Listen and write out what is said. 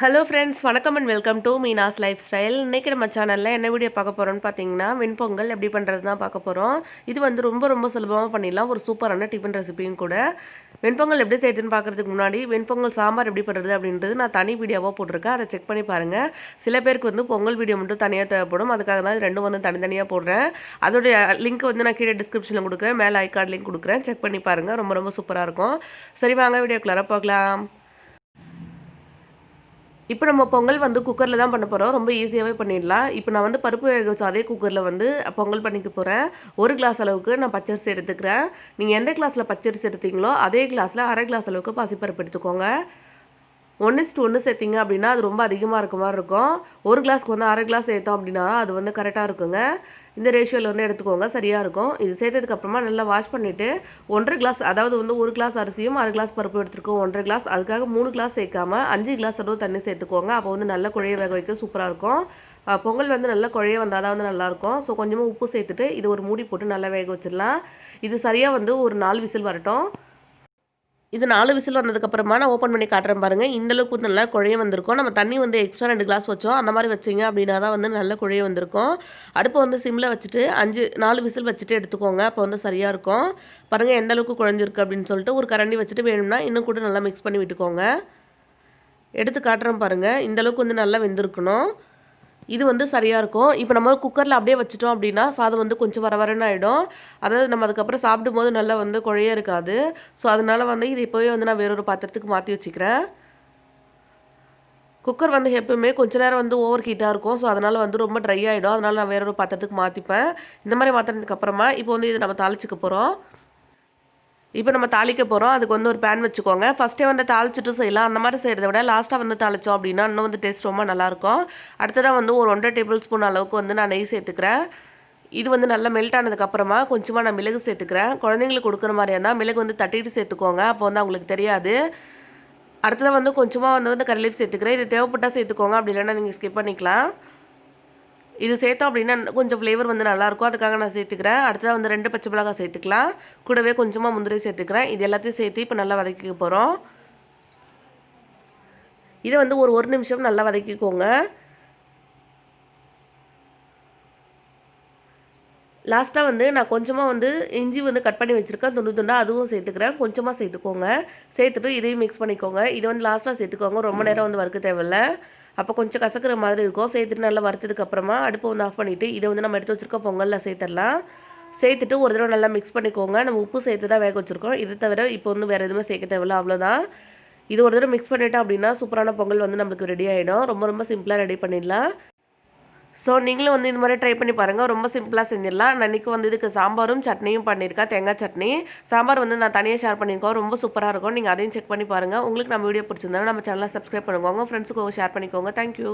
Hello friends, வணக்கம் and welcome to Meenas lifestyle. இன்னைக்கு நம்ம சேனல்ல என்ன வீடியோ பார்க்க போறோம்னு பாத்தீங்கன்னா வெண்பொங்கல் எப்படி பண்றது தான் பார்க்க போறோம். இது வந்து ரொம்ப சுலபமா பண்ணிடலாம். ஒரு சூப்பரான டிஃபன் ரெசிபியும் கூட. வெண்பொங்கல் எப்படி செய்யறதுன்னு பார்க்கிறதுக்கு முன்னாடி வெண்பொங்கல் சாம்பார் எப்படி பண்றது அப்படின்றது நான் தனி வீடியோவா போட்டிருக்கேன். அதை செக் பண்ணி பாருங்க. சில பேருக்கு வந்து பொங்கல் வீடியோ மட்டும் தனியா தேவைப்படும். அதுக்காக தான் ரெண்டும் வந்து தனித்தனியா போடுறேன். அதோட லிங்க் வந்து நான் கீழே டிஸ்கிரிப்ஷன்ல கொடுக்குறேன். மேல ஐ கார்டு லிங்க் கொடுக்குறேன். செக் பண்ணி பாருங்க. ரொம்ப சூப்பரா இருக்கும். சரி வாங்க வீடியோக்குள்ள பார்க்கலாம். இப்போ நம்ம பொங்கல் வந்து குக்கரில் தான் பண்ண போகிறோம். ரொம்ப ஈஸியாகவே பண்ணிடலாம். இப்போ நான் வந்து பருப்பு வேக வச்ச அதே குக்கரில் வந்து பொங்கல் பண்ணிக்க போகிறேன். 1 கிளாஸ் அளவுக்கு நான் பச்சரிசி எடுத்துக்கிறேன். நீங்கள் எந்த கிளாஸில் பச்சரிசி எடுத்தீங்களோ அதே கிளாஸில் 1/2 கிளாஸ் அளவுக்கு பாசிப்பருப்பு எடுத்துக்கோங்க. 1:1 சேர்த்திங்க அப்படின்னா அது ரொம்ப அதிகமாக இருக்க மாதிரி இருக்கும். 1 கிளாஸ்க்கு வந்து 1/2 கிளாஸ் சேர்த்தோம் அப்படின்னா அது வந்து கரெக்டாக இருக்குங்க. இந்த ரேஷியோவில் வந்து எடுத்துக்கோங்க, சரியாக இருக்கும். இது சேர்த்ததுக்கப்புறமா நல்லா வாஷ் பண்ணிவிட்டு 1/2 கிளாஸ், அதாவது வந்து 1 கிளாஸ் அரிசியும் 1/2 கிளாஸ் பருப்பு எடுத்துருக்கோம். 1/2 கிளாஸ், அதுக்காக 3 கிளாஸ் சேர்க்காம 5 கிளாஸ் அளவு தண்ணி சேர்த்துக்கோங்க. அப்போ வந்து நல்லா குழைய வேக வைக்க சூப்பராக இருக்கும். பொங்கல் வந்து நல்லா குழைய வந்தால் தான் வந்து நல்லாயிருக்கும். ஸோ கொஞ்சமாக உப்பு சேர்த்துட்டு இது ஒரு மூடி போட்டு நல்லா வேக வச்சிடலாம். இது சரியாக வந்து ஒரு 4 விசில் வரட்டும். இது 4 விசில் வந்ததுக்கப்புறமா நான் ஓப்பன் பண்ணி காட்டுறேன் பாருங்கள். இந்தளவுக்கு வந்து நல்லா குழைய வந்திருக்கும். நம்ம தண்ணி வந்து எக்ஸ்ட்ரா 2 கிளாஸ் வச்சோம். அந்த மாதிரி வச்சிங்க அப்படின்னா தான் வந்து நல்லா குழைய வந்திருக்கும். அடுப்பை வந்து சிம்மில் வச்சுட்டு 4 விசில் வச்சுட்டு எடுத்துக்கோங்க. அப்போ வந்து சரியாக இருக்கும். பாருங்கள் எந்த அளவுக்கு குழஞ்சிருக்கு அப்படின்னு சொல்லிட்டு ஒரு கரண்டி வச்சுட்டு வேணும்னா இன்னும் கூட நல்லா மிக்ஸ் பண்ணி விட்டுக்கோங்க. எடுத்து காட்டுறேன் பாருங்கள். இந்தளவுக்கு வந்து நல்லா வெந்திருக்கணும். இது வந்து சரியாக இருக்கும். இப்போ நம்ம குக்கரில் அப்படியே வச்சுட்டோம் அப்படின்னா சாதம் வந்து கொஞ்சம் வரன்னு ஆகிடும். அதாவது நம்ம அதுக்கப்புறம் சாப்பிடும்போது நல்லா வந்து குழைய இருக்காது. ஸோ அதனால வந்து இது இப்போவே வந்து நான் வேறொரு பாத்திரத்துக்கு மாற்றி வச்சுக்கிறேன். குக்கர் வந்து எப்பவுமே கொஞ்ச நேரம் வந்து ஓவர் ஹீட்டாக இருக்கும். ஸோ அதனால வந்து ரொம்ப ட்ரை ஆகிடும். அதனால நான் வேறொரு பாத்திரத்துக்கு மாற்றிப்பேன். இந்த மாதிரி மாற்றினதுக்கு அப்புறமா இப்போ வந்து இதை நம்ம தாளிச்சுக்க போகிறோம். இப்போ நம்ம தாளிக்க போகிறோம். அதுக்கு வந்து ஒரு பேன் வச்சுக்கோங்க. ஃபஸ்ட்டே வந்து தாளிச்சுட்டு செய்யலாம். அந்த மாதிரி செய்கிறத விட லாஸ்ட்டாக வந்து தாளித்தோம் அப்படின்னா இன்னும் வந்து டேஸ்ட் ரொம்ப நல்லாயிருக்கும். அடுத்ததாக வந்து ஒரு 1.5 டேபிள் ஸ்பூன் அளவுக்கு வந்து நான் நெய் சேர்த்துக்கிறேன். இது வந்து நல்லா மெல்ட் ஆனதுக்கப்புறமா கொஞ்சமாக நான் மிளகு சேர்த்துக்கிறேன். குழந்தைங்களுக்கு கொடுக்குற மாதிரியா இருந்தால் மிளகு வந்து தட்டிட்டு சேர்த்துக்கோங்க. அப்போ வந்து அவங்களுக்கு தெரியாது. அடுத்ததாக வந்து கொஞ்சமாக வந்து கறி லீஃப் சேர்த்துக்கிறேன். இது தேவைப்பட்டால் சேர்த்துக்கோங்க, அப்படி இல்லைன்னா நீங்கள் ஸ்கிப் பண்ணிக்கலாம். இது சேர்த்தோம் அப்படின்னா கொஞ்சம் ஃப்ளேவர் வந்து நல்லாயிருக்கும். அதுக்காக நான் சேர்த்துக்கிறேன். அடுத்ததாக வந்து 2 பச்சை மிளகாய் சேர்த்துக்கலாம். கூடவே கொஞ்சமாக முந்திரி சேர்த்துக்கிறேன். இது எல்லாத்தையும் சேர்த்து இப்போ நல்லா வதக்கிக்க போகிறோம். இதை வந்து ஒரு நிமிஷம் நல்லா வதக்கிக்கோங்க. லாஸ்ட்டாக வந்து நான் கொஞ்சமாக வந்து இஞ்சி வந்து கட் பண்ணி வச்சுருக்கேன், துண்டு அதுவும் சேர்த்துக்கிறேன். கொஞ்சமாக சேர்த்துக்கோங்க. சேர்த்துட்டு இதையும் மிக்ஸ் பண்ணிக்கோங்க. இதை வந்து லாஸ்ட்டாக சேர்த்துக்கோங்க. ரொம்ப நேரம் வந்து வறுக்க தேவையில்ல. அப்போ கொஞ்சம் கசக்கிற மாதிரி இருக்கும். சேர்த்துட்டு நல்லா வறுத்ததுக்கப்புறமா அடுப்பை வந்து ஆஃப் பண்ணிவிட்டு இதை வந்து நம்ம எடுத்து வச்சுருக்க பொங்கலில் சேர்த்துடலாம். சேர்த்துட்டு ஒரு தடவை நல்லா மிக்ஸ் பண்ணிக்கோங்க. நம்ம உப்பு சேர்த்து தான் வேக வச்சுருக்கோம். இது தவிர இப்போ வந்து வேறு எதுவுமே சேர்க்க தேவையில்ல, அவ்வளோதான். இது ஒரு தடவை மிக்ஸ் பண்ணிட்டோம் அப்படின்னா சூப்பரான பொங்கல் வந்து நம்மளுக்கு ரெடி ஆகிடும். ரொம்ப சிம்பிளாக ரெடி பண்ணிடலாம். ஸோ நீங்களும் வந்து இந்த மாதிரி ட்ரை பண்ணி பாருங்கள். ரொம்ப சிம்பிளாக செஞ்சிடலாம். நான் இன்றைக்கி வந்து இதுக்கு சாம்பாரும் சட்னியும் பண்ணியிருக்கேன், தேங்காய் சட்னி. சாம்பார் வந்து நான் தனியாக ஷேர் பண்ணியிருக்கோம். ரொம்ப சூப்பராக இருக்கும். நீங்கள் அதையும் செக் பண்ணி பாருங்கள். உங்களுக்கு நம்ம வீடியோ பிடிச்சிருந்தா நம்ம சேனலை சப்ஸ்கிரைப் பண்ணுவாங்க. உங்கள் ஃப்ரெண்ட்ஸுக்கு ஷேர் பண்ணிக்கோங்க. தேங்க்யூ.